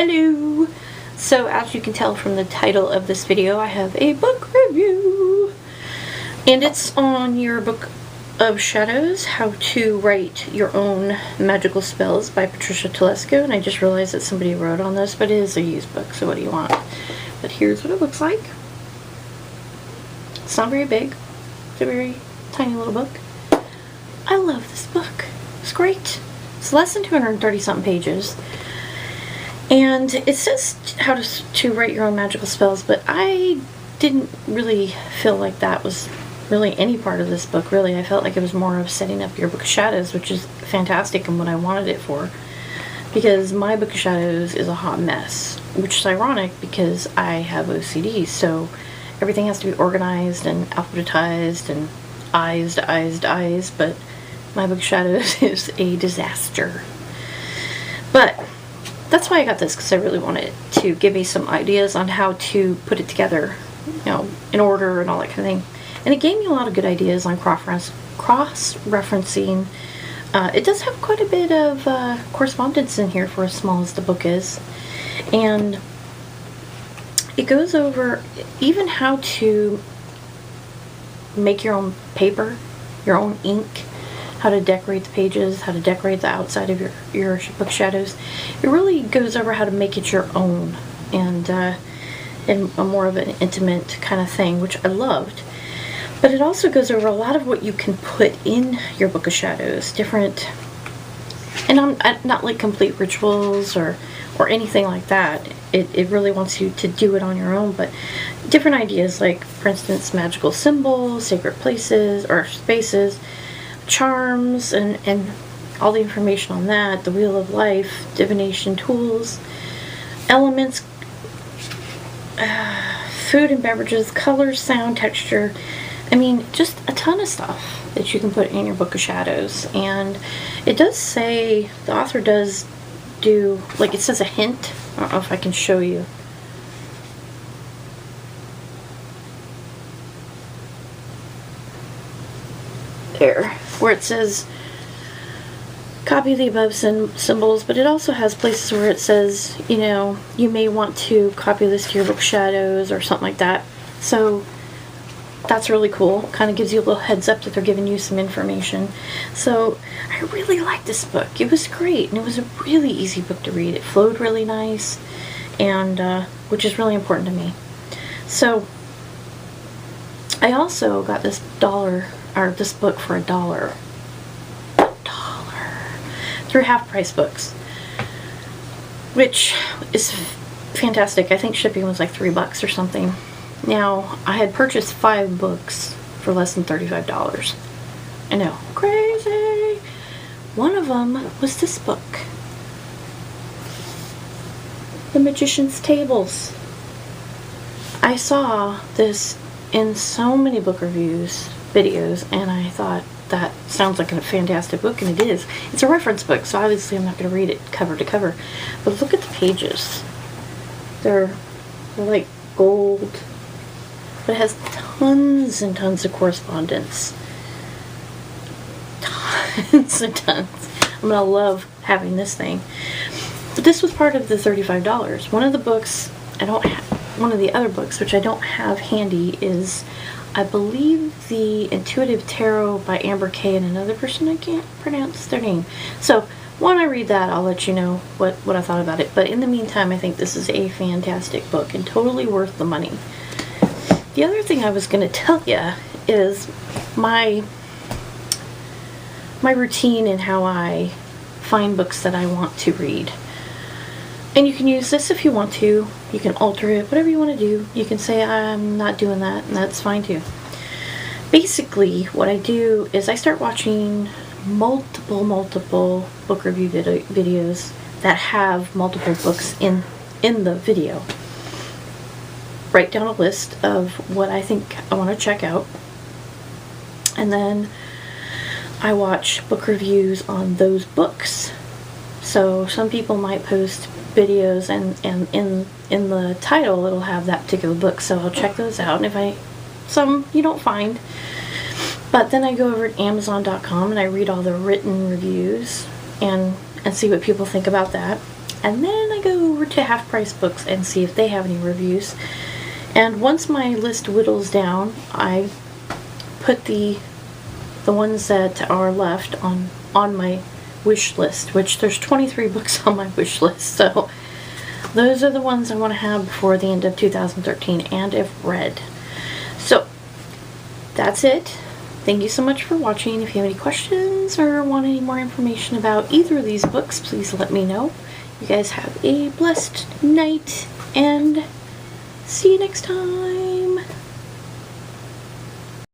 Hello! So as you can tell from the title of this video, I have a book review. And it's on your Book of Shadows, How to Write Your Own Magical Spells by Patricia Telesco. And I just realized that somebody wrote on this, but it is a used book, so what do you want? But here's what it looks like. It's not very big. It's a very tiny little book. I love this book. It's great. It's less than 230 something pages. And it says how to write your own magical spells, but I didn't really feel like that was really any part of this book, really. I felt like it was more of setting up your Book of Shadows, which is fantastic and what I wanted it for. Because my Book of Shadows is a hot mess, which is ironic because I have OCD, so everything has to be organized and alphabetized and eyes, but my Book of Shadows is a disaster. But that's why I got this, because I really wanted it to give me some ideas on how to put it together, you know, in order and all that kind of thing. And it gave me a lot of good ideas on cross-referencing. It does have quite a bit of correspondence in here for as small as the book is. And it goes over even how to make your own paper, your own ink, how to decorate the pages, how to decorate the outside of your Book of Shadows. It really goes over how to make it your own and a more of an intimate kind of thing, which I loved. But it also goes over a lot of what you can put in your Book of Shadows, different, and not like complete rituals or anything like that. It really wants you to do it on your own, but different ideas, like for instance magical symbols, sacred places or spaces, charms, and all the information on that, the Wheel of Life, divination tools, elements, food and beverages, color, sound, texture. I mean, just a ton of stuff that you can put in your Book of Shadows. And it does say, the author does do, like, it says a hint. I don't know if I can show you. There, where it says copy the above symbols, but it also has places where it says, you know, you may want to copy this to your Book of Shadows or something like that. So that's really cool. Kind of gives you a little heads up that they're giving you some information. So I really liked this book. It was great, and it was a really easy book to read. It flowed really nice, and which is really important to me. So I also got this book for $1. Through Half Price Books, which is fantastic. I think shipping was like $3 or something. Now, I had purchased 5 books for less than $35. I know, crazy. One of them was this book, The Magician's Tables. I saw this in so many book reviews videos, and I thought, that sounds like a fantastic book, and it is. It's a reference book, so obviously I'm not going to read it cover to cover. But look at the pages. They're like gold. But it has tons and tons of correspondence. Tons and tons. I'm going to love having this thing. But this was part of the $35. One of the books, one of the other books, which I don't have handy, is, I believe, the Intuitive Tarot by Amber Kay and another person, I can't pronounce their name. So when I read that, I'll let you know what I thought about it. But in the meantime, I think this is a fantastic book and totally worth the money. The other thing I was going to tell you is my routine and how I find books that I want to read. And you can use this if you want to. You can alter it, whatever you want to do. You can say, I'm not doing that, and that's fine too. Basically, what I do is I start watching multiple book review videos that have multiple books in the video. Write down a list of what I think I want to check out. And then I watch book reviews on those books. So some people might post videos, and in the title it'll have that particular book, so I'll check those out. And some you don't find, but then I go over to Amazon.com and I read all the written reviews and see what people think about that. And then I go over to Half Price Books and see if they have any reviews. And once my list whittles down, I put the ones that are left on my wish list, which there's 23 books on my wish list, so those are the ones I want to have before the end of 2013 and have read. So that's it. Thank you so much for watching. If you have any questions or want any more information about either of these books, please let me know. You guys have a blessed night, and see you next time.